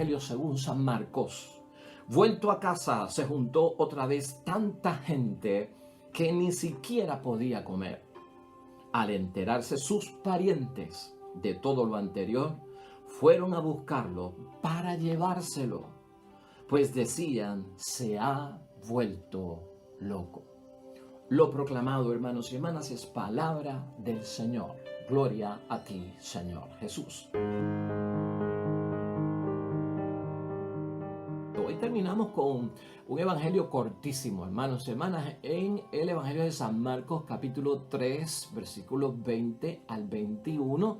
Evangelio según San Marcos. Vuelto a casa, se juntó otra vez tanta gente que ni siquiera podía comer. Al enterarse sus parientes de todo lo anterior, fueron a buscarlo para llevárselo, pues decían, se ha vuelto loco. Lo proclamado, hermanos y hermanas, es palabra del Señor. Gloria a ti, Señor Jesús. Hoy terminamos con un evangelio cortísimo, hermanos y hermanas, en el evangelio de San Marcos, capítulo 3, versículos 20 al 21.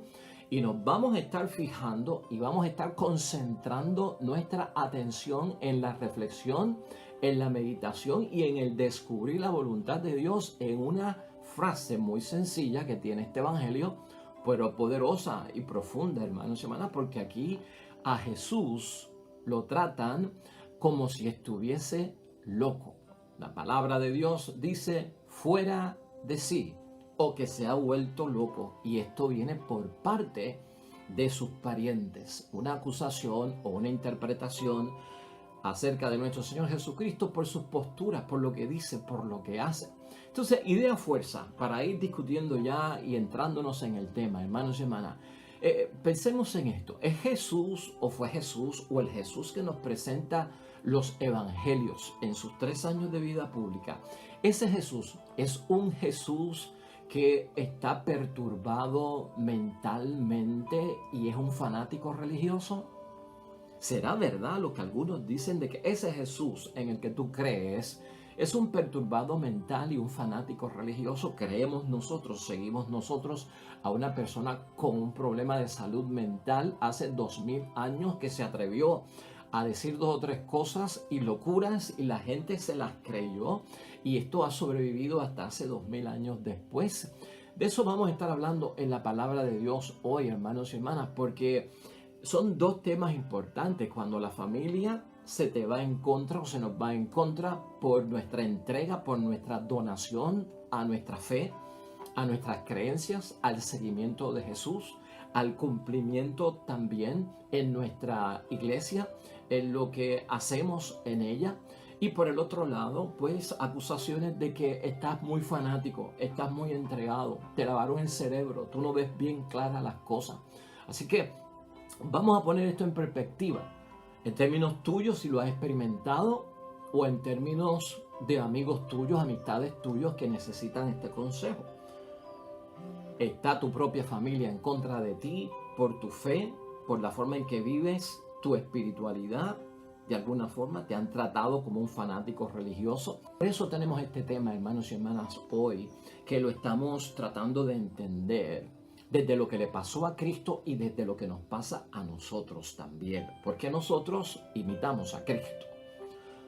Y nos vamos a estar fijando y vamos a estar concentrando nuestra atención en la reflexión, en la meditación y en el descubrir la voluntad de Dios en una frase muy sencilla que tiene este evangelio, pero poderosa y profunda, hermanos y hermanas, porque aquí a Jesús lo tratan como si estuviese loco. La palabra de Dios dice fuera de sí, o que se ha vuelto loco, y esto viene por parte de sus parientes, una acusación o una interpretación acerca de nuestro Señor Jesucristo por sus posturas, por lo que dice, por lo que hace. Entonces, idea fuerza para ir discutiendo ya y entrándonos en el tema, hermanos y hermanas. Pensemos en esto. ¿Es Jesús o fue Jesús o el Jesús que nos presenta los evangelios en sus 3 años de vida pública? Ese Jesús es un Jesús que está perturbado mentalmente y es un fanático religioso. ¿Será verdad lo que algunos dicen de que ese Jesús en el que tú crees es un perturbado mental y un fanático religioso? Creemos nosotros, seguimos nosotros a una persona con un problema de salud mental hace 2000 años que se atrevió a decir 2 o 3 cosas y locuras y la gente se las creyó, y esto ha sobrevivido hasta hace 2000 años después. De eso vamos a estar hablando en la palabra de Dios hoy, hermanos y hermanas, porque son 2 temas importantes. Cuando la familia se te va en contra o se nos va en contra por nuestra entrega, por nuestra donación a nuestra fe, a nuestras creencias, al seguimiento de Jesús, al cumplimiento también en nuestra iglesia, en lo que hacemos en ella. Y por el otro lado, pues acusaciones de que estás muy fanático, estás muy entregado, te lavaron el cerebro, tú no ves bien claras las cosas. Así que vamos a poner esto en perspectiva, en términos tuyos si lo has experimentado, o en términos de amigos tuyos, amistades tuyos que necesitan este consejo. ¿Está tu propia familia en contra de ti por tu fe, por la forma en que vives tu espiritualidad? De alguna forma te han tratado como un fanático religioso. Por eso tenemos este tema, hermanos y hermanas, hoy, que lo estamos tratando de entender desde lo que le pasó a Cristo y desde lo que nos pasa a nosotros también. Porque nosotros imitamos a Cristo.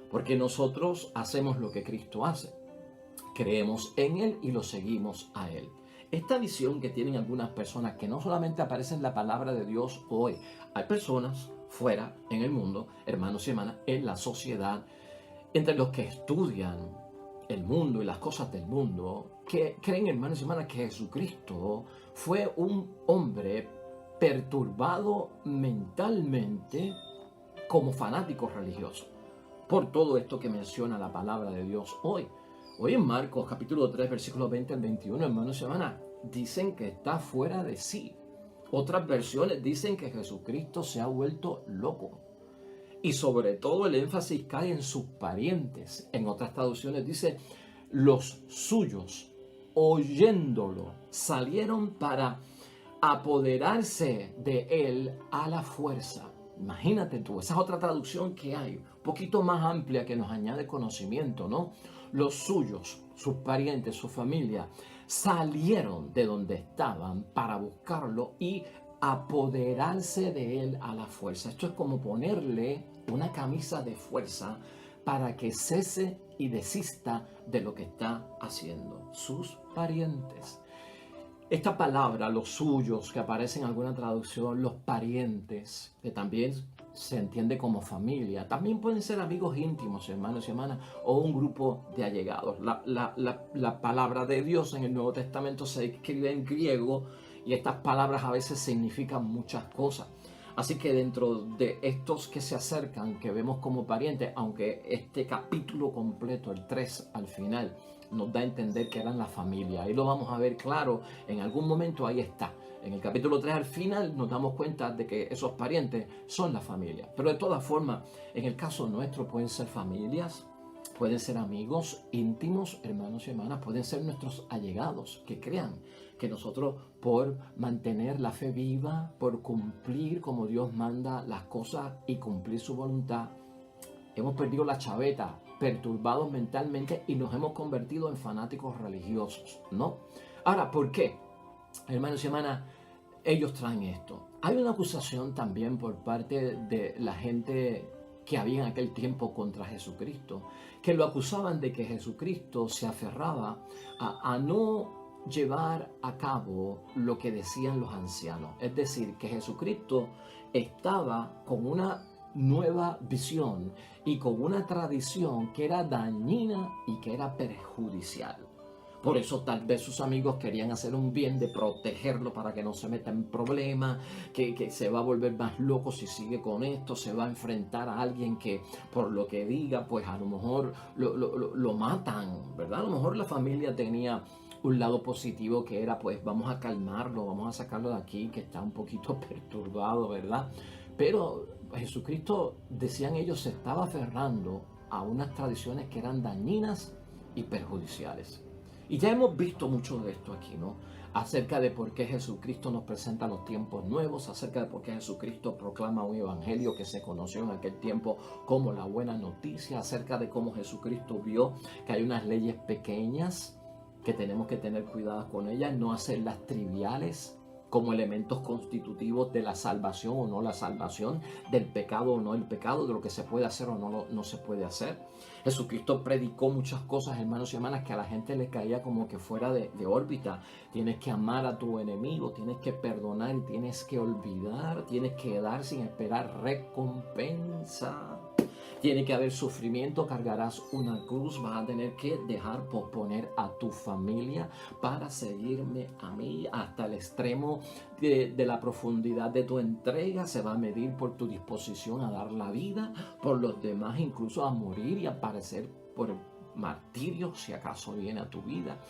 Porque nosotros hacemos lo que Cristo hace. Creemos en Él y lo seguimos a Él. Esta visión que tienen algunas personas, que no solamente aparece en la palabra de Dios hoy, hay personas fuera en el mundo, hermanos y hermanas, en la sociedad, entre los que estudian el mundo y las cosas del mundo, que creen, hermanos y hermanas, que Jesucristo fue un hombre perturbado mentalmente como fanático religioso, por todo esto que menciona la palabra de Dios hoy. Hoy en Marcos capítulo 3 versículos 20 al 21, hermanos y hermanas, dicen que está fuera de sí. Otras versiones dicen que Jesucristo se ha vuelto loco. Y sobre todo el énfasis cae en sus parientes. En otras traducciones dice, los suyos, oyéndolo, salieron para apoderarse de él a la fuerza. Imagínate tú, esa es otra traducción que hay, un poquito más amplia, que nos añade conocimiento, ¿no? Los suyos, sus parientes, su familia, salieron de donde estaban para buscarlo y apoderarse de él a la fuerza. Esto es como ponerle una camisa de fuerza para que cese y desista de lo que está haciendo. Sus parientes. Esta palabra, los suyos, que aparece en alguna traducción, los parientes, que también se entiende como familia, también pueden ser amigos íntimos, hermanos y hermanas, o un grupo de allegados. La palabra de Dios en el Nuevo Testamento se escribe en griego y estas palabras a veces significan muchas cosas. Así que dentro de estos que se acercan, que vemos como parientes, aunque este capítulo completo, el 3 al final, nos da a entender que eran la familia. Ahí lo vamos a ver claro, en algún momento ahí está. En el capítulo 3 al final nos damos cuenta de que esos parientes son la familia. Pero de todas formas, en el caso nuestro pueden ser familias, pueden ser amigos íntimos, hermanos y hermanas, pueden ser nuestros allegados, que crean que nosotros por mantener la fe viva, por cumplir como Dios manda las cosas y cumplir su voluntad, hemos perdido la chaveta, perturbados mentalmente y nos hemos convertido en fanáticos religiosos, ¿no? Ahora, ¿por qué? Hermanos y hermanas, ellos traen esto. Hay una acusación también por parte de la gente que había en aquel tiempo contra Jesucristo, que lo acusaban de que Jesucristo se aferraba a no llevar a cabo lo que decían los ancianos. Es decir, que Jesucristo estaba con una nueva visión y con una tradición que era dañina y que era perjudicial. Por eso tal vez sus amigos querían hacer un bien de protegerlo para que no se meta en problemas, que se va a volver más loco si sigue con esto, se va a enfrentar a alguien que por lo que diga, pues a lo mejor lo matan, ¿verdad? A lo mejor la familia tenía un lado positivo que era, pues vamos a calmarlo, vamos a sacarlo de aquí, que está un poquito perturbado, ¿verdad? Pero Jesucristo, decían ellos, se estaba aferrando a unas tradiciones que eran dañinas y perjudiciales. Y ya hemos visto mucho de esto aquí, ¿no? Acerca de por qué Jesucristo nos presenta los tiempos nuevos, acerca de por qué Jesucristo proclama un evangelio que se conoció en aquel tiempo como la buena noticia, acerca de cómo Jesucristo vio que hay unas leyes pequeñas que tenemos que tener cuidado con ellas, no hacerlas triviales como elementos constitutivos de la salvación o no la salvación, del pecado o no el pecado, de lo que se puede hacer o no se puede hacer. Jesucristo predicó muchas cosas, hermanos y hermanas, que a la gente le caía como que fuera de órbita. Tienes que amar a tu enemigo, tienes que perdonar y tienes que olvidar, tienes que dar sin esperar recompensa. Tiene que haber sufrimiento, cargarás una cruz, vas a tener que dejar posponer a tu familia para seguirme a mí hasta el extremo de la profundidad de tu entrega. Se va a medir por tu disposición a dar la vida por los demás, incluso a morir y a padecer por el martirio si acaso viene a tu vida.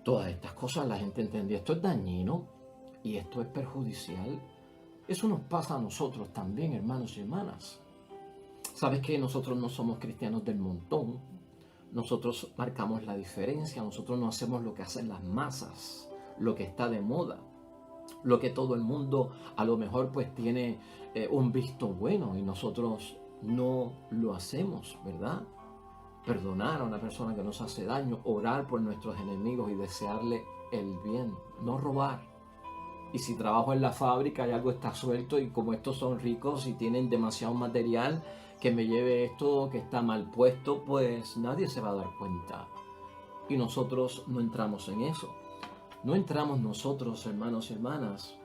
Todas estas cosas la gente entendía. Esto es dañino y esto es perjudicial. Eso nos pasa a nosotros también, hermanos y hermanas. Sabes que nosotros no somos cristianos del montón, nosotros marcamos la diferencia, nosotros no hacemos lo que hacen las masas, lo que está de moda, lo que todo el mundo a lo mejor pues tiene un visto bueno y nosotros no lo hacemos, ¿verdad? Perdonar a una persona que nos hace daño, orar por nuestros enemigos y desearle el bien, no robar. Y si trabajo en la fábrica y algo está suelto y como estos son ricos y tienen demasiado material, que me lleve esto que está mal puesto, pues nadie se va a dar cuenta. Y nosotros no entramos en eso. No entramos nosotros, hermanos y hermanas,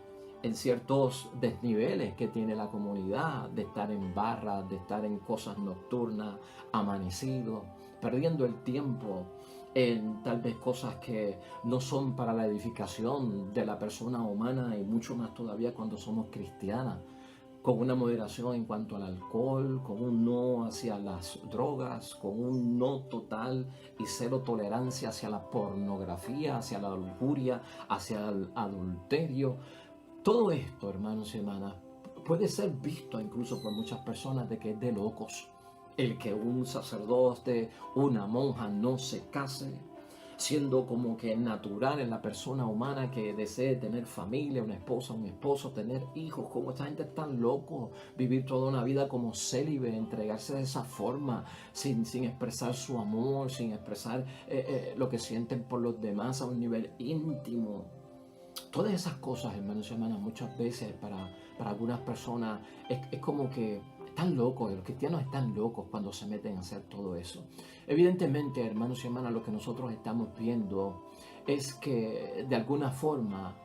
en ciertos desniveles que tiene la comunidad, de estar en barras, de estar en cosas nocturnas, amanecidos, perdiendo el tiempo en tal vez cosas que no son para la edificación de la persona humana y mucho más todavía cuando somos cristianas, con una moderación en cuanto al alcohol, con un no hacia las drogas, con un no total y cero tolerancia hacia la pornografía, hacia la lujuria, hacia el adulterio. Todo esto, hermanos y hermanas, puede ser visto incluso por muchas personas de que es de locos. El que un sacerdote, una monja no se case, siendo como que natural en la persona humana que desee tener familia, una esposa, un esposo, tener hijos. Como esta gente es tan loco, vivir toda una vida como célibe, entregarse de esa forma, sin expresar su amor, sin expresar lo que sienten por los demás a un nivel íntimo. Todas esas cosas, hermanos y hermanas, muchas veces para algunas personas es como que están locos, los cristianos están locos cuando se meten a hacer todo eso. Evidentemente, hermanos y hermanas, lo que nosotros estamos viendo es que de alguna forma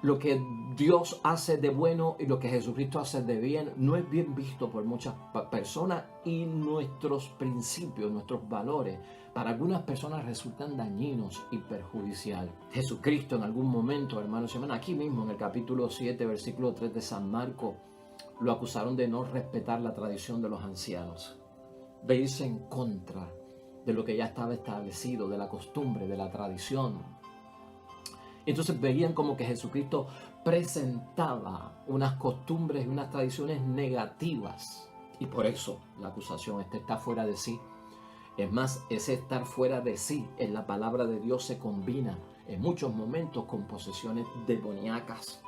lo que Dios hace de bueno y lo que Jesucristo hace de bien no es bien visto por muchas personas, y nuestros principios, nuestros valores, para algunas personas resultan dañinos y perjudiciales. Jesucristo en algún momento, hermanos y hermanas, aquí mismo en el capítulo 7, versículo 3 de San Marcos, lo acusaron de no respetar la tradición de los ancianos, de irse en contra de lo que ya estaba establecido, de la costumbre, de la tradición. Entonces veían como que Jesucristo presentaba unas costumbres y unas tradiciones negativas. Y por eso la acusación, está fuera de sí. Es más, ese estar fuera de sí en la palabra de Dios se combina en muchos momentos con posesiones demoníacas.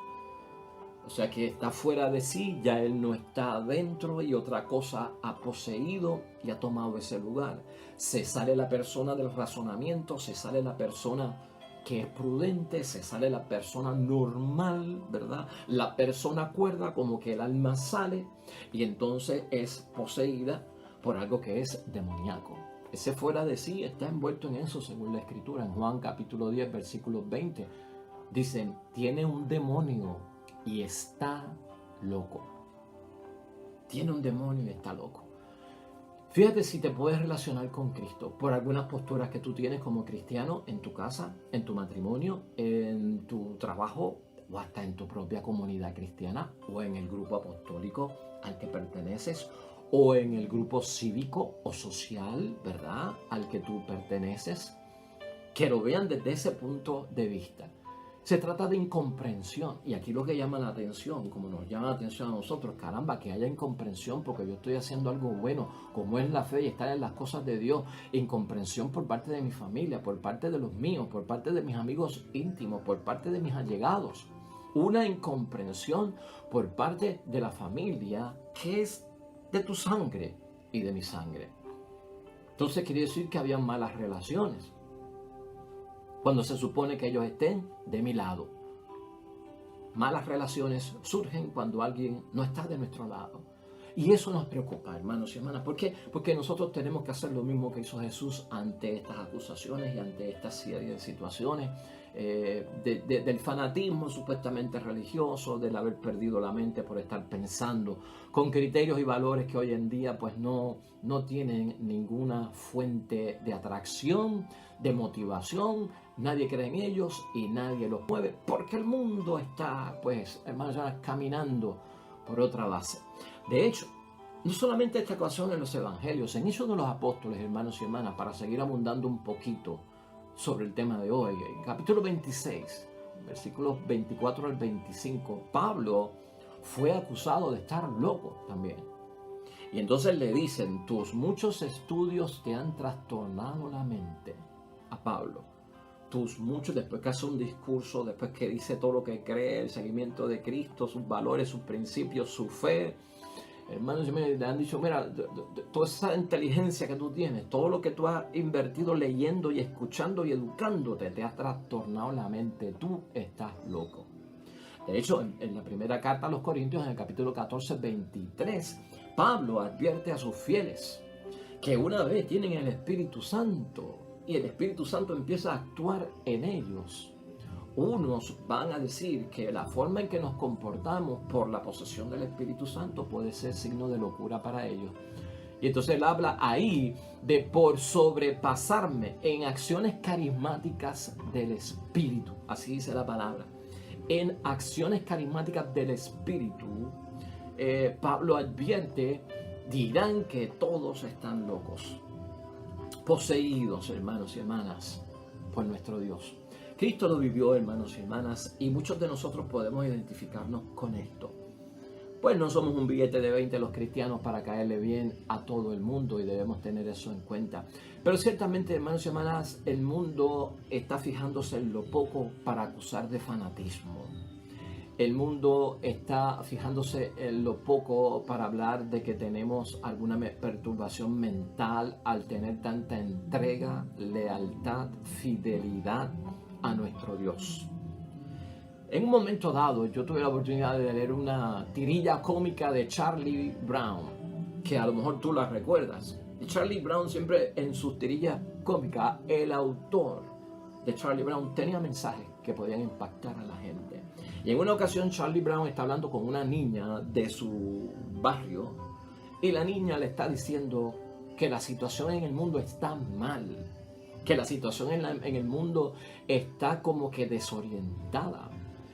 O sea que está fuera de sí, ya él no está adentro y otra cosa ha poseído y ha tomado ese lugar. Se sale la persona del razonamiento, se sale la persona que es prudente, se sale la persona normal, ¿verdad? La persona cuerda, como que el alma sale y entonces es poseída por algo que es demoníaco. Ese fuera de sí está envuelto en eso según la Escritura. En Juan capítulo 10, versículo 20, dicen, tiene un demonio y está loco. Tiene un demonio y está loco. Fíjate si te puedes relacionar con Cristo por algunas posturas que tú tienes como cristiano en tu casa, en tu matrimonio, en tu trabajo o hasta en tu propia comunidad cristiana o en el grupo apostólico al que perteneces o en el grupo cívico o social, ¿verdad?, al que tú perteneces. Que lo vean desde ese punto de vista. Se trata de incomprensión, y aquí lo que llama la atención, como nos llama la atención a nosotros, caramba, que haya incomprensión porque yo estoy haciendo algo bueno, como es la fe y estar en las cosas de Dios. Incomprensión por parte de mi familia, por parte de los míos, por parte de mis amigos íntimos, por parte de mis allegados. Una incomprensión por parte de la familia que es de tu sangre y de mi sangre. Entonces quiere decir que había malas relaciones, cuando se supone que ellos estén de mi lado. Malas relaciones surgen cuando alguien no está de nuestro lado. Y eso nos preocupa, hermanos y hermanas. ¿Por qué? Porque nosotros tenemos que hacer lo mismo que hizo Jesús ante estas acusaciones y ante esta serie de situaciones del fanatismo supuestamente religioso, del haber perdido la mente por estar pensando con criterios y valores que hoy en día pues no tienen ninguna fuente de atracción, de motivación. Nadie cree en ellos y nadie los mueve porque el mundo está, pues, hermanos, caminando por otra base. De hecho, no solamente esta ocasión en los evangelios, en Hechos de los Apóstoles, hermanos y hermanas, para seguir abundando un poquito sobre el tema de hoy, en capítulo 26, versículos 24 al 25, Pablo fue acusado de estar loco también. Y entonces le dicen, tus muchos estudios te han trastornado la mente a Pablo. Tus muchos, después que hace un discurso, después que dice todo lo que cree, el seguimiento de Cristo, sus valores, sus principios, su fe. Hermanos, me han dicho, mira, toda esa inteligencia que tú tienes, todo lo que tú has invertido leyendo y escuchando y educándote, te has trastornado la mente. Tú estás loco. De hecho, en la primera carta a los Corintios, en el capítulo 14, 23, Pablo advierte a sus fieles que una vez tienen el Espíritu Santo y el Espíritu Santo empieza a actuar en ellos, unos van a decir que la forma en que nos comportamos por la posesión del Espíritu Santo puede ser signo de locura para ellos. Y entonces él habla ahí de por sobrepasarme en acciones carismáticas del Espíritu. Así dice la palabra. En acciones carismáticas del Espíritu, Pablo advierte, dirán que todos están locos, poseídos, hermanos y hermanas, por nuestro Dios. Cristo lo vivió, hermanos y hermanas, y muchos de nosotros podemos identificarnos con esto. Pues no somos un billete de 20 los cristianos para caerle bien a todo el mundo y debemos tener eso en cuenta. Pero ciertamente, hermanos y hermanas, el mundo está fijándose en lo poco para acusar de fanatismo. El mundo está fijándose en lo poco para hablar de que tenemos alguna perturbación mental al tener tanta entrega, lealtad, fidelidad a nuestro Dios. En un momento dado, yo tuve la oportunidad de leer una tirilla cómica de Charlie Brown, que a lo mejor tú la recuerdas. Y Charlie Brown siempre en sus tirillas cómicas, el autor de Charlie Brown tenía mensajes que podían impactar a la gente. Y en una ocasión Charlie Brown está hablando con una niña de su barrio y la niña le está diciendo que la situación en el mundo está mal, que la situación en el mundo está como que desorientada.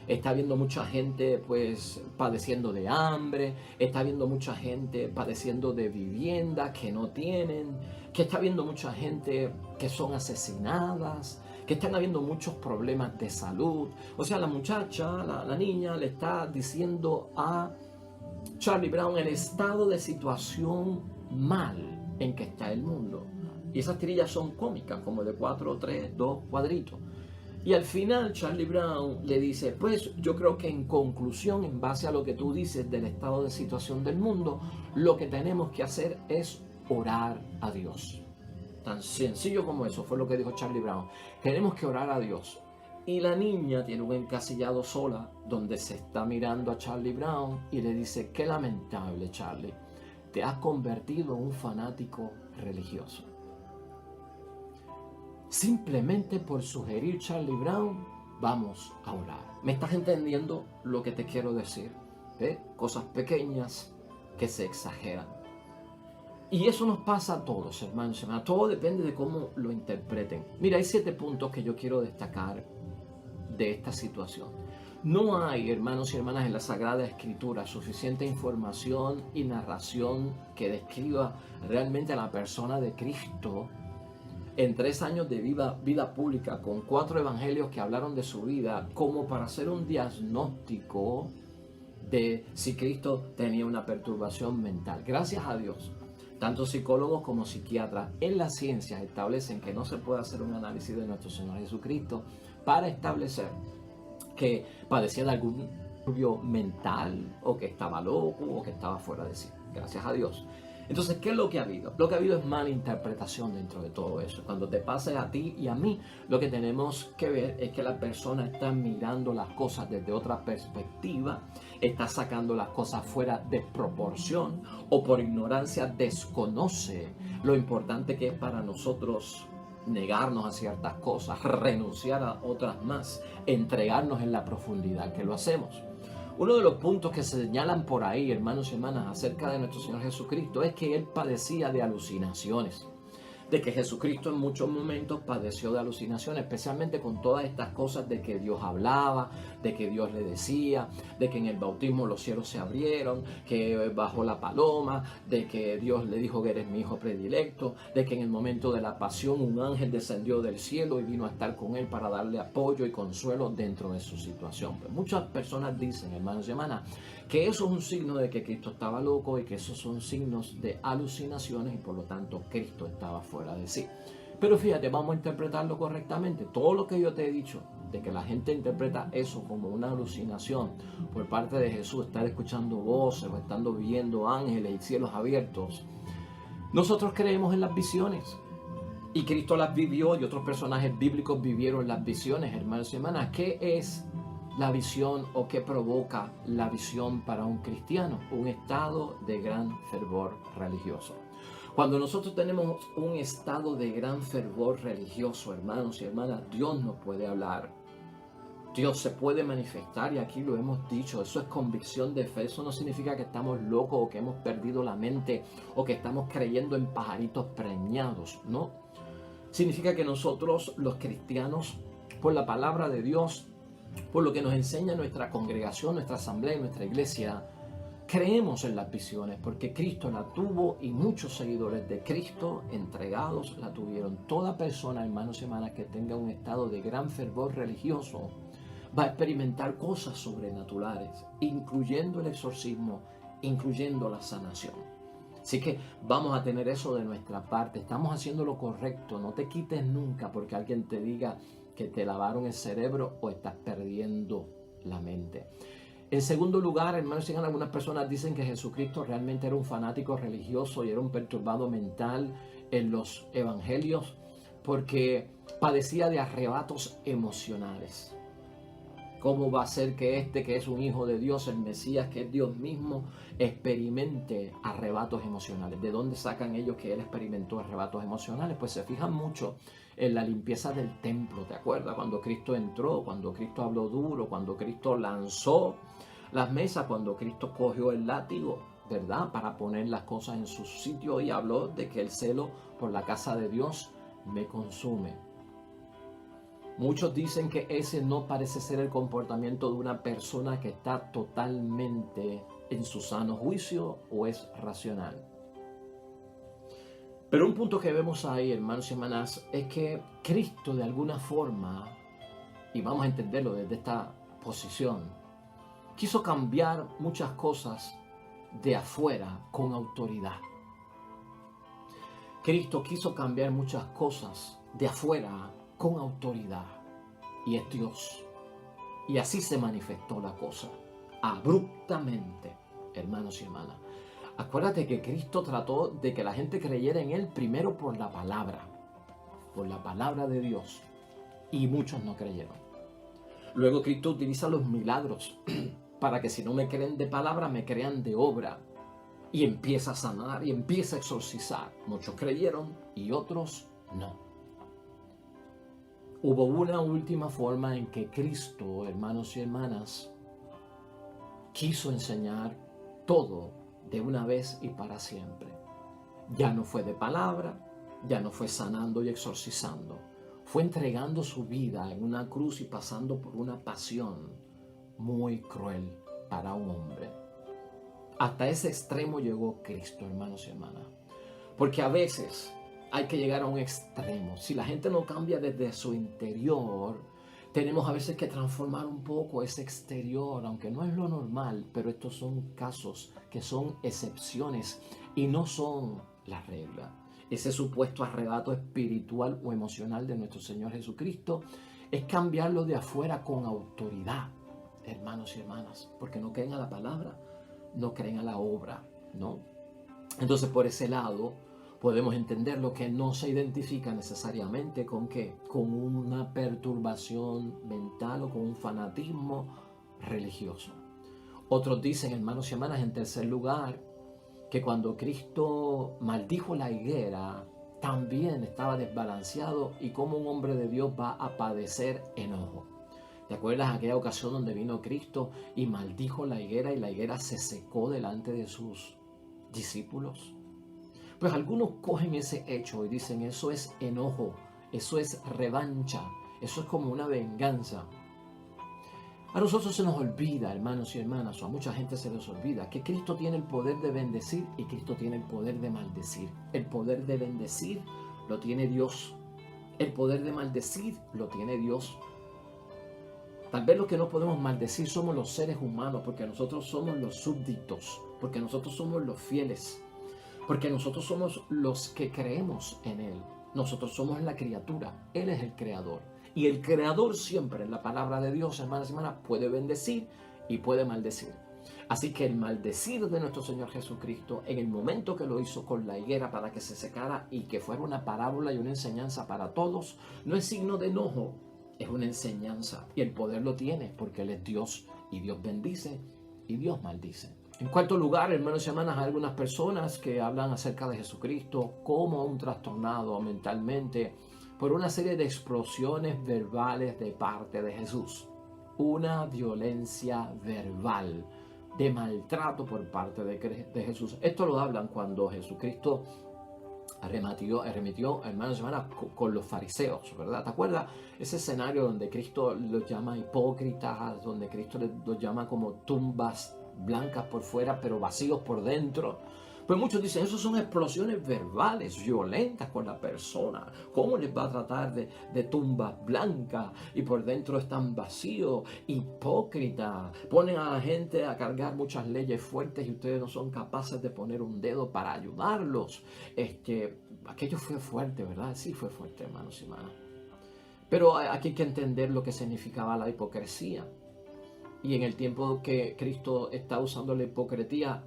está viendo mucha gente pues padeciendo de hambre, está viendo mucha gente padeciendo de vivienda que no tienen, que está viendo mucha gente que son asesinadas, que están habiendo muchos problemas de salud. O sea, la muchacha, la niña le está diciendo a Charlie Brown el estado de situación mal en que está el mundo. Y esas tirillas son cómicas, como de 4, 3, 2 cuadritos. Y al final Charlie Brown le dice, pues yo creo que en conclusión, en base a lo que tú dices del estado de situación del mundo, lo que tenemos que hacer es orar a Dios. Tan sencillo como eso fue lo que dijo Charlie Brown. Tenemos que orar a Dios. Y la niña tiene un encasillado sola donde se está mirando a Charlie Brown y le dice, qué lamentable, Charlie, te has convertido en un fanático religioso. Simplemente por sugerir Charlie Brown, vamos a orar. ¿Me estás entendiendo lo que te quiero decir? Cosas pequeñas que se exageran. Y eso nos pasa a todos, hermanos y hermanas. Todo depende de cómo lo interpreten. Mira, hay 7 puntos que yo quiero destacar de esta situación. No hay, hermanos y hermanas, en la Sagrada Escritura suficiente información y narración que describa realmente a la persona de Cristo en 3 años de vida pública, con 4 evangelios que hablaron de su vida, como para hacer un diagnóstico de si Cristo tenía una perturbación mental. Gracias a Dios, tanto psicólogos como psiquiatras en las ciencias establecen que no se puede hacer un análisis de nuestro Señor Jesucristo para establecer que padecía de algún disturbio mental, o que estaba loco, o que estaba fuera de sí. Gracias a Dios. Entonces, ¿qué es lo que ha habido? Lo que ha habido es mala interpretación dentro de todo eso. Cuando te pase a ti y a mí, lo que tenemos que ver es que la persona está mirando las cosas desde otra perspectiva, está sacando las cosas fuera de proporción, o por ignorancia desconoce lo importante que es para nosotros negarnos a ciertas cosas, renunciar a otras más, entregarnos en la profundidad que lo hacemos. Uno de los puntos que se señalan por ahí, hermanos y hermanas, acerca de nuestro Señor Jesucristo es que Él padecía de alucinaciones. De que Jesucristo en muchos momentos padeció de alucinaciones, especialmente con todas estas cosas de que Dios hablaba, de que Dios le decía, de que en el bautismo los cielos se abrieron, que bajó la paloma, de que Dios le dijo que eres mi hijo predilecto, de que en el momento de la pasión un ángel descendió del cielo y vino a estar con él para darle apoyo y consuelo dentro de su situación. Pues muchas personas dicen, hermanos y hermanas, que eso es un signo de que Cristo estaba loco y que esos son signos de alucinaciones y por lo tanto Cristo estaba fuera de sí. Pero fíjate, vamos a interpretarlo correctamente. Todo lo que yo te he dicho, de que la gente interpreta eso como una alucinación por parte de Jesús, estar escuchando voces o estando viendo ángeles y cielos abiertos, nosotros creemos en las visiones. Y Cristo las vivió y otros personajes bíblicos vivieron las visiones, hermanos y hermanas. ¿Qué es la visión o qué provoca la visión para un cristiano? Un estado de gran fervor religioso. Cuando nosotros tenemos un estado de gran fervor religioso, hermanos y hermanas, Dios nos puede hablar. Dios se puede manifestar y aquí lo hemos dicho, eso es convicción de fe. Eso no significa que estamos locos o que hemos perdido la mente o que estamos creyendo en pajaritos preñados, ¿no? Significa que nosotros, los cristianos, por la palabra de Dios, por lo que nos enseña nuestra congregación, nuestra asamblea y nuestra iglesia, creemos en las visiones porque Cristo la tuvo y muchos seguidores de Cristo entregados la tuvieron. Toda persona, hermanos y hermanas, que tenga un estado de gran fervor religioso va a experimentar cosas sobrenaturales, incluyendo el exorcismo, incluyendo la sanación. Así que vamos a tener eso de nuestra parte. Estamos haciendo lo correcto. No te quites nunca porque alguien te diga que te lavaron el cerebro o estás perdiendo la mente. En segundo lugar, hermanos, algunas personas dicen que Jesucristo realmente era un fanático religioso y era un perturbado mental en los evangelios porque padecía de arrebatos emocionales. ¿Cómo va a ser que este, que es un hijo de Dios, el Mesías, que es Dios mismo, experimente arrebatos emocionales? ¿De dónde sacan ellos que él experimentó arrebatos emocionales? Pues se fijan mucho en la limpieza del templo. ¿Te acuerdas? Cuando Cristo entró, cuando Cristo habló duro, cuando Cristo lanzó las mesas, cuando Cristo cogió el látigo, ¿verdad? Para poner las cosas en su sitio y habló de que el celo por la casa de Dios me consume. Muchos dicen que ese no parece ser el comportamiento de una persona que está totalmente en su sano juicio o es racional. Pero un punto que vemos ahí, hermanos y hermanas, es que Cristo de alguna forma, y vamos a entenderlo desde esta posición, quiso cambiar muchas cosas de afuera con autoridad. Cristo quiso cambiar muchas cosas de afuera con autoridad. Y es Dios. Y así se manifestó la cosa, abruptamente, hermanos y hermanas. Acuérdate que Cristo trató de que la gente creyera en Él primero por la palabra de Dios. Y muchos no creyeron. Luego Cristo utiliza los milagros para que si no me creen de palabra, me crean de obra. Y empieza a sanar y empieza a exorcizar. Muchos creyeron y otros no. Hubo una última forma en que Cristo, hermanos y hermanas, quiso enseñar todo de una vez y para siempre. Ya no fue de palabra, ya no fue sanando y exorcizando. Fue entregando su vida en una cruz y pasando por una pasión muy cruel para un hombre. Hasta ese extremo llegó Cristo, hermanos y hermanas. Porque a veces hay que llegar a un extremo. Si la gente no cambia desde su interior, tenemos a veces que transformar un poco ese exterior, aunque no es lo normal, pero estos son casos que son excepciones y no son la regla. Ese supuesto arrebato espiritual o emocional de nuestro Señor Jesucristo es cambiarlo de afuera con autoridad, hermanos y hermanas, porque no creen a la palabra, no creen a la obra, ¿no? Entonces, por ese lado, podemos entender lo que no se identifica necesariamente con ¿qué? Con una perturbación mental o con un fanatismo religioso. Otros dicen, hermanos y hermanas, en tercer lugar, que cuando Cristo maldijo la higuera, también estaba desbalanceado y como un hombre de Dios va a padecer enojo. ¿Te acuerdas aquella ocasión donde vino Cristo y maldijo la higuera y la higuera se secó delante de sus discípulos? Pues algunos cogen ese hecho y dicen eso es enojo, eso es revancha, eso es como una venganza. A nosotros se nos olvida, hermanos y hermanas, o a mucha gente se les olvida que Cristo tiene el poder de bendecir y Cristo tiene el poder de maldecir. El poder de bendecir lo tiene Dios. El poder de maldecir lo tiene Dios. Tal vez lo que no podemos maldecir somos los seres humanos, porque nosotros somos los súbditos, porque nosotros somos los fieles, porque nosotros somos los que creemos en Él. Nosotros somos la criatura, Él es el creador. Y el creador siempre en la palabra de Dios, hermanas y hermanas, puede bendecir y puede maldecir. Así que el maldecir de nuestro Señor Jesucristo, en el momento que lo hizo con la higuera para que se secara y que fuera una parábola y una enseñanza para todos, no es signo de enojo, es una enseñanza. Y el poder lo tiene porque Él es Dios y Dios bendice y Dios maldice. En cuarto lugar, hermanos y hermanas, hay algunas personas que hablan acerca de Jesucristo como un trastornado mentalmente por una serie de explosiones verbales de parte de Jesús. Una violencia verbal de maltrato por parte de Jesús. Esto lo hablan cuando Jesucristo arremetió, hermanos y hermanas, con los fariseos, ¿verdad? ¿Te acuerdas? Ese escenario donde Cristo los llama hipócritas, donde Cristo los llama como tumbas blancas por fuera, pero vacíos por dentro. Pues muchos dicen, eso son explosiones verbales, violentas con la persona. ¿Cómo les va a tratar de tumbas blancas y por dentro están vacíos, hipócritas? Ponen a la gente a cargar muchas leyes fuertes y ustedes no son capaces de poner un dedo para ayudarlos. Aquello fue fuerte, ¿verdad? Sí fue fuerte, hermanos y hermanas. Pero aquí hay que entender lo que significaba la hipocresía. Y en el tiempo que Cristo está usando la hipocresía,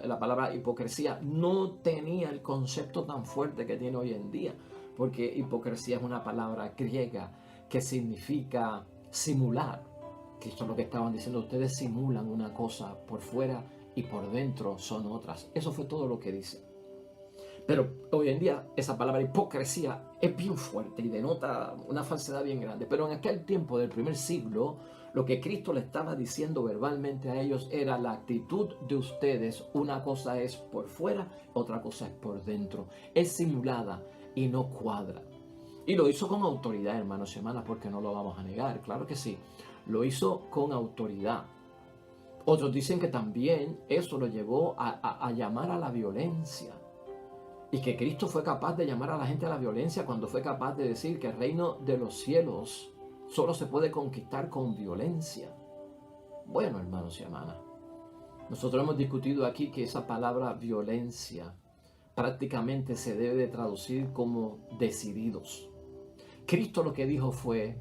la palabra hipocresía no tenía el concepto tan fuerte que tiene hoy en día, porque hipocresía es una palabra griega que significa simular. Cristo lo que estaban diciendo, ustedes simulan una cosa por fuera y por dentro son otras. Eso fue todo lo que dice. Pero hoy en día esa palabra hipocresía es bien fuerte y denota una falsedad bien grande. Pero en aquel tiempo del primer siglo, lo que Cristo le estaba diciendo verbalmente a ellos era la actitud de ustedes. Una cosa es por fuera, otra cosa es por dentro. Es simulada y no cuadra. Y lo hizo con autoridad, hermanos y hermanas, porque no lo vamos a negar, claro que sí. Lo hizo con autoridad. Otros dicen que también eso lo llevó a llamar a la violencia. Y que Cristo fue capaz de llamar a la gente a la violencia cuando fue capaz de decir que el reino de los cielos solo se puede conquistar con violencia. Bueno, hermanos y hermanas, nosotros hemos discutido aquí que esa palabra violencia prácticamente se debe de traducir como decididos. Cristo lo que dijo fue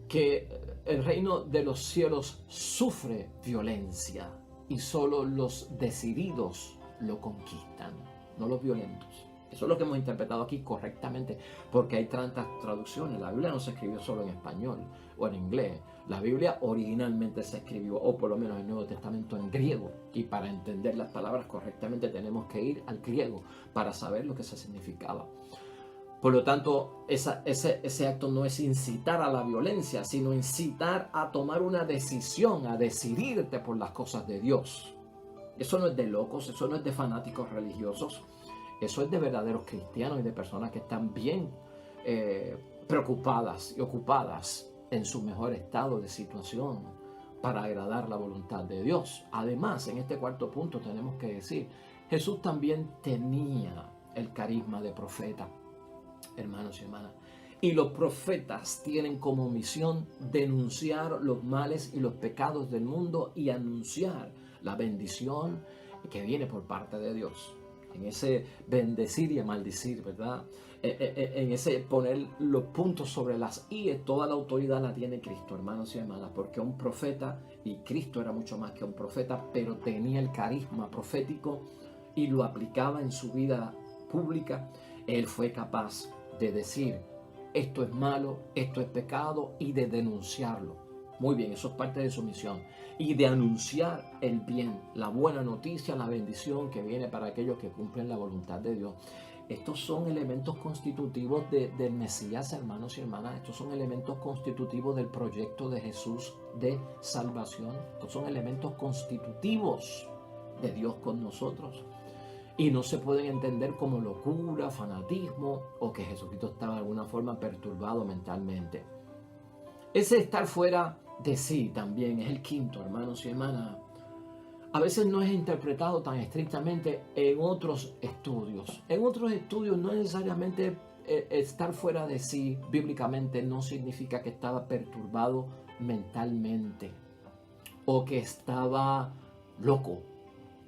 que el reino de los cielos sufre violencia y solo los decididos lo conquistan, no los violentos. Eso es lo que hemos interpretado aquí correctamente, porque hay tantas traducciones. La Biblia no se escribió solo en español o en inglés. La Biblia originalmente se escribió, o por lo menos el Nuevo Testamento, en griego. Y para entender las palabras correctamente tenemos que ir al griego para saber lo que se significaba. Por lo tanto, ese acto no es incitar a la violencia, sino incitar a tomar una decisión, a decidirte por las cosas de Dios. Eso no es de locos, eso no es de fanáticos religiosos. Eso es de verdaderos cristianos y de personas que están bien preocupadas y ocupadas en su mejor estado de situación para agradar la voluntad de Dios. Además, en este cuarto punto tenemos que decir, Jesús también tenía el carisma de profeta, hermanos y hermanas. Y los profetas tienen como misión denunciar los males y los pecados del mundo y anunciar la bendición que viene por parte de Dios. En ese bendecir y maldecir, ¿verdad? En ese poner los puntos sobre las íes, toda la autoridad la tiene Cristo, hermanos y hermanas, porque un profeta, y Cristo era mucho más que un profeta, pero tenía el carisma profético y lo aplicaba en su vida pública. Él fue capaz de decir, esto es malo, esto es pecado, y de denunciarlo. Muy bien, eso es parte de su misión. Y de anunciar el bien, la buena noticia, la bendición que viene para aquellos que cumplen la voluntad de Dios. Estos son elementos constitutivos del Mesías, hermanos y hermanas. Estos son elementos constitutivos del proyecto de Jesús de salvación. Estos son elementos constitutivos de Dios con nosotros. Y no se pueden entender como locura, fanatismo o que Jesucristo estaba de alguna forma perturbado mentalmente. Ese estar fuera de sí también es el quinto, hermanos y hermanas. A veces no es interpretado tan estrictamente en otros estudios. En otros estudios no necesariamente estar fuera de sí bíblicamente no significa que estaba perturbado mentalmente o que estaba loco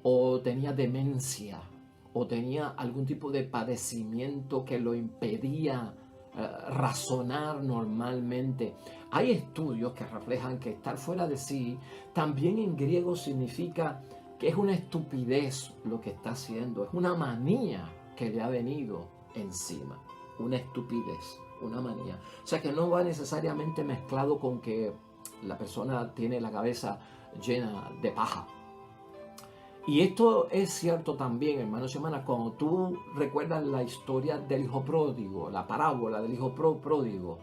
o tenía demencia o tenía algún tipo de padecimiento que lo impedía razonar normalmente. Hay estudios que reflejan que estar fuera de sí también en griego significa que es una estupidez lo que está haciendo, es una manía que le ha venido encima, una estupidez, una manía. O sea que no va necesariamente mezclado con que la persona tiene la cabeza llena de paja. Y esto es cierto también, hermanos y hermanas, cuando tú recuerdas la historia del hijo pródigo, la parábola del hijo pródigo.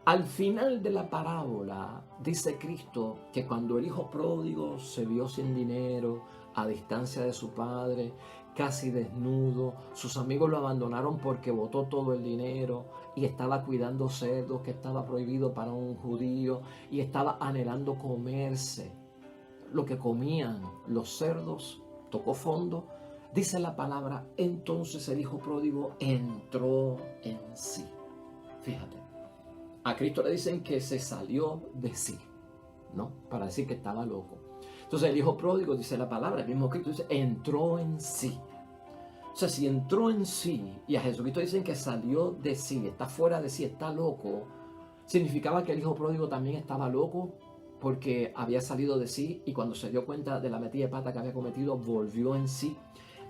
Al final de la parábola dice Cristo que cuando el hijo pródigo se vio sin dinero, a distancia de su padre, casi desnudo, sus amigos lo abandonaron porque botó todo el dinero y estaba cuidando cerdos, que estaba prohibido para un judío, y estaba anhelando comerse lo que comían los cerdos, tocó fondo. Dice la palabra, entonces el hijo pródigo entró en sí. Fíjate, a Cristo le dicen que se salió de sí, ¿no? Para decir que estaba loco. Entonces el hijo pródigo, dice la palabra, el mismo Cristo dice, entró en sí. O sea, si entró en sí y a Jesucristo dicen que salió de sí, está fuera de sí, está loco, significaba que el hijo pródigo también estaba loco porque había salido de sí y cuando se dio cuenta de la metida de pata que había cometido, volvió en sí.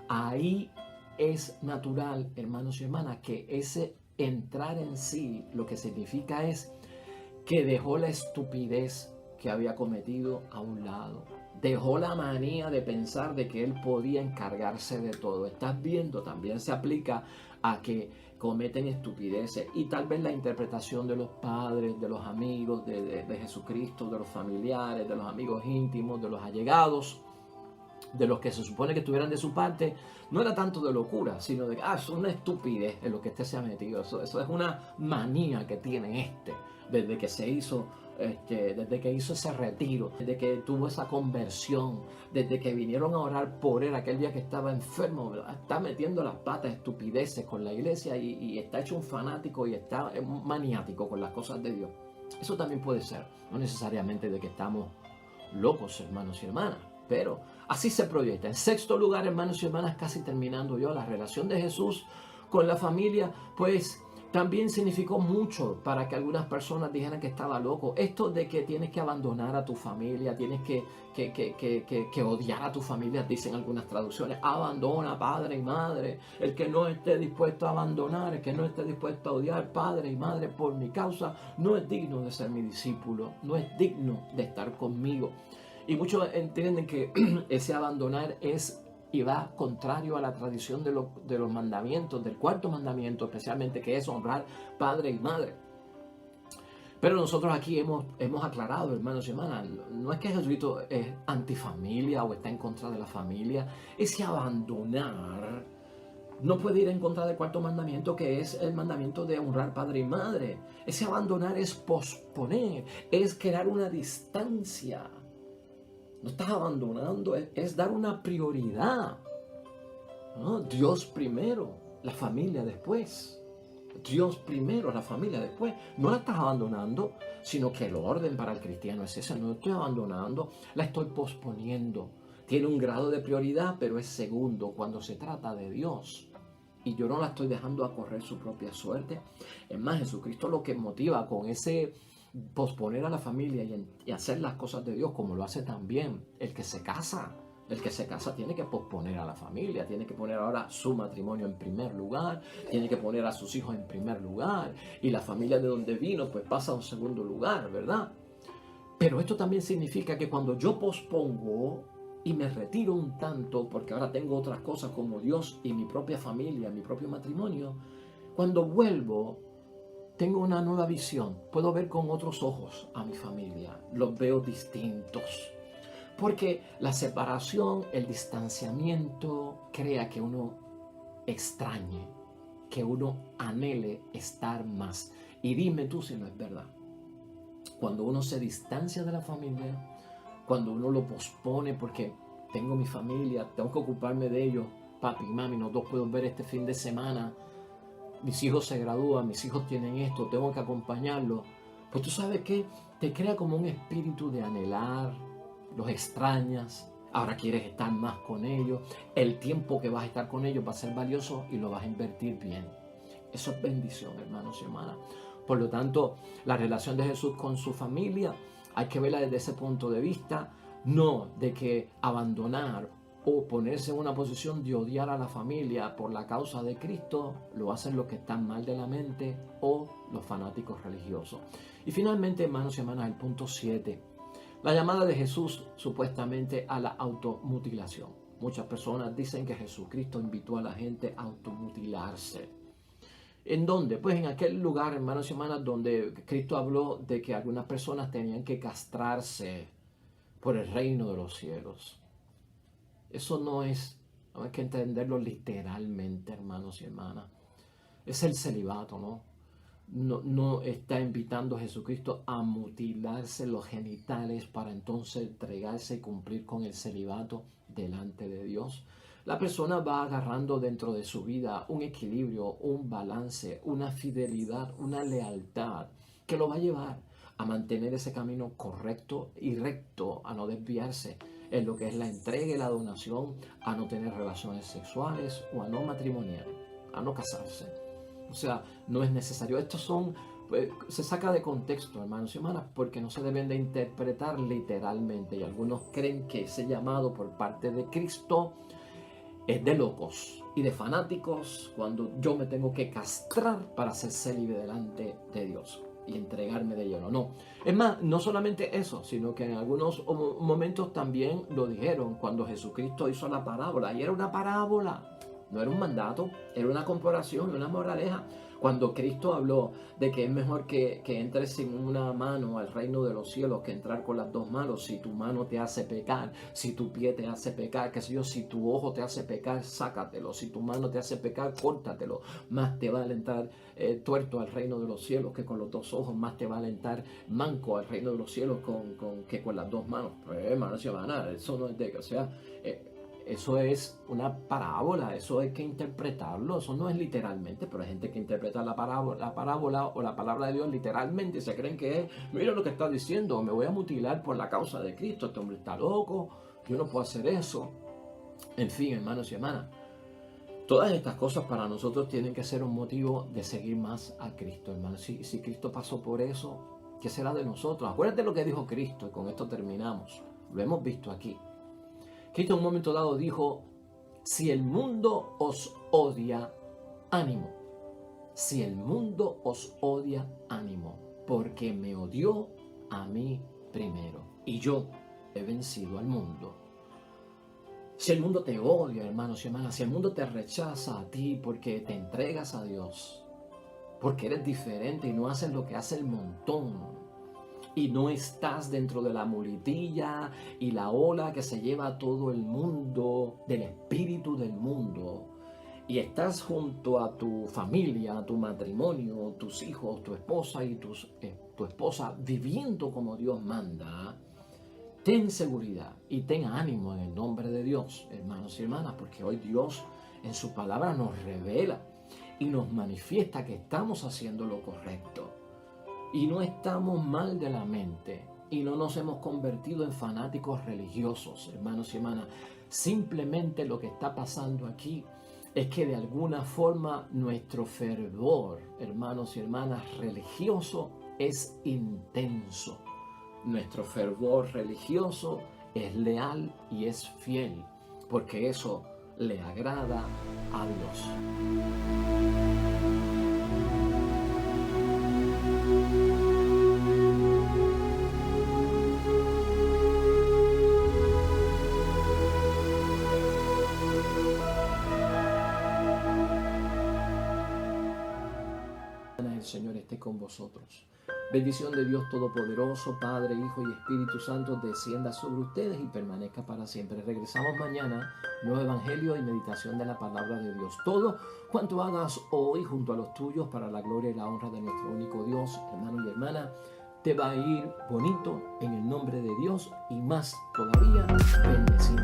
Ahí es natural, hermanos y hermanas, que ese entrar en sí lo que significa es que dejó la estupidez que había cometido a un lado. Dejó la manía de pensar de que él podía encargarse de todo. Estás viendo, también se aplica a que cometen estupideces, y tal vez la interpretación de los padres, de los amigos de Jesucristo, de los familiares, de los amigos íntimos, de los allegados, de los que se supone que estuvieran de su parte, no era tanto de locura, sino de, eso es una estupidez en lo que se ha metido. Eso es una manía que tiene desde que se hizo, desde que hizo ese retiro, desde que tuvo esa conversión, desde que vinieron a orar por él aquel día que estaba enfermo, está metiendo las patas, estupideces con la iglesia y está hecho un fanático y está maniático con las cosas de Dios. Eso también puede ser, no necesariamente de que estamos locos, hermanos y hermanas, pero así se proyecta. En sexto lugar, hermanos y hermanas, casi terminando yo, la relación de Jesús con la familia, pues también significó mucho para que algunas personas dijeran que estaba loco. Esto de que tienes que abandonar a tu familia, tienes que odiar a tu familia, dicen algunas traducciones. Abandona padre y madre. El que no esté dispuesto a abandonar, el que no esté dispuesto a odiar padre y madre por mi causa, no es digno de ser mi discípulo, no es digno de estar conmigo. Y muchos entienden que ese abandonar y va contrario a la tradición de los mandamientos, del cuarto mandamiento especialmente, que es honrar padre y madre. Pero nosotros aquí hemos aclarado, hermanos y hermanas, no es que Jesucristo es antifamilia o está en contra de la familia. Ese abandonar no puede ir en contra del cuarto mandamiento, que es el mandamiento de honrar padre y madre. Ese abandonar es posponer, es crear una distancia. No estás abandonando, es dar una prioridad, ¿no? Dios primero, la familia después. Dios primero, la familia después. No la estás abandonando, sino que el orden para el cristiano es ese. No la estoy abandonando, la estoy posponiendo. Tiene un grado de prioridad, pero es segundo cuando se trata de Dios. Y yo no la estoy dejando a correr su propia suerte. Es más, Jesucristo lo que motiva con ese posponer a la familia y hacer las cosas de Dios, como lo hace también el que se casa. El que se casa tiene que posponer a la familia, tiene que poner ahora su matrimonio en primer lugar, tiene que poner a sus hijos en primer lugar, y la familia de donde vino pues pasa a un segundo lugar, ¿verdad? Pero esto también significa que cuando yo pospongo y me retiro un tanto, porque ahora tengo otras cosas como Dios y mi propia familia, mi propio matrimonio, cuando vuelvo tengo una nueva visión, puedo ver con otros ojos a mi familia, los veo distintos. Porque la separación, el distanciamiento, crea que uno extrañe, que uno anhele estar más. Y dime tú si no es verdad. Cuando uno se distancia de la familia, cuando uno lo pospone porque tengo mi familia, tengo que ocuparme de ellos, papi y mami, nos dos podemos ver este fin de semana, mis hijos se gradúan, mis hijos tienen esto, tengo que acompañarlos. Pues tú sabes que te crea como un espíritu de anhelar, los extrañas, ahora quieres estar más con ellos, el tiempo que vas a estar con ellos va a ser valioso y lo vas a invertir bien. Eso es bendición, hermanos y hermanas. Por lo tanto, la relación de Jesús con su familia hay que verla desde ese punto de vista, no de que abandonar o ponerse en una posición de odiar a la familia por la causa de Cristo lo hacen los que están mal de la mente o los fanáticos religiosos. Y finalmente, hermanos y hermanas, el punto 7. La llamada de Jesús supuestamente a la automutilación. Muchas personas dicen que Jesucristo invitó a la gente a automutilarse. ¿En dónde? Pues en aquel lugar, hermanos y hermanas, donde Cristo habló de que algunas personas tenían que castrarse por el reino de los cielos. Eso no hay que entenderlo literalmente, hermanos y hermanas. Es el celibato, ¿no? No está invitando a Jesucristo a mutilarse los genitales para entonces entregarse y cumplir con el celibato delante de Dios. La persona va agarrando dentro de su vida un equilibrio, un balance, una fidelidad, una lealtad que lo va a llevar a mantener ese camino correcto y recto, a no desviarse en lo que es la entrega y la donación, a no tener relaciones sexuales o a no matrimoniar, a no casarse. O sea, no es necesario. Estos se saca de contexto, hermanos y hermanas, porque no se deben de interpretar literalmente. Y algunos creen que ese llamado por parte de Cristo es de locos y de fanáticos cuando yo me tengo que castrar para ser célibe delante de Dios y entregarme de lleno. No. Es más, no solamente eso, sino que en algunos momentos también lo dijeron cuando Jesucristo hizo la parábola. Y era una parábola. No era un mandato, era una comparación, una moraleja. Cuando Cristo habló de que es mejor que entres sin una mano al reino de los cielos que entrar con las dos manos, si tu mano te hace pecar, si tu pie te hace pecar, qué sé yo, si tu ojo te hace pecar, sácatelo, si tu mano te hace pecar, córtatelo, más te vale entrar tuerto al reino de los cielos que con los dos ojos, más te vale entrar manco al reino de los cielos que con las dos manos. Pues, hermanos y hermanas, eso no es de que, o sea, eso es una parábola, eso hay que interpretarlo, eso no es literalmente, pero hay gente que interpreta la parábola o la palabra de Dios literalmente y se creen que es, mira lo que está diciendo, me voy a mutilar por la causa de Cristo, este hombre está loco, yo no puedo hacer eso. En fin, hermanos y hermanas, todas estas cosas para nosotros tienen que ser un motivo de seguir más a Cristo, hermanos. Si Cristo pasó por eso, ¿qué será de nosotros? Acuérdate lo que dijo Cristo y con esto terminamos, lo hemos visto aquí. Cristo en un momento dado dijo, si el mundo os odia, ánimo. Si el mundo os odia, ánimo, porque me odió a mí primero. Y yo he vencido al mundo. Si el mundo te odia, hermanos y hermanas, si el mundo te rechaza a ti porque te entregas a Dios, porque eres diferente y no haces lo que hace el montón, y no estás dentro de la muletilla y la ola que se lleva a todo el mundo, del espíritu del mundo, y estás junto a tu familia, a tu matrimonio, tus hijos, tu esposa y tu esposa viviendo como Dios manda, ten seguridad y ten ánimo en el nombre de Dios, hermanos y hermanas, porque hoy Dios en su palabra nos revela y nos manifiesta que estamos haciendo lo correcto. Y no estamos mal de la mente y no nos hemos convertido en fanáticos religiosos, hermanos y hermanas. Simplemente lo que está pasando aquí es que de alguna forma nuestro fervor, hermanos y hermanas, religioso es intenso. Nuestro fervor religioso es leal y es fiel, porque eso le agrada a Dios. El Señor esté con vosotros. Bendición de Dios Todopoderoso, Padre, Hijo y Espíritu Santo, descienda sobre ustedes y permanezca para siempre. Regresamos mañana, nuevo evangelio y meditación de la palabra de Dios. Todo cuanto hagas hoy junto a los tuyos para la gloria y la honra de nuestro único Dios, hermano y hermana, te va a ir bonito en el nombre de Dios y más todavía bendecido.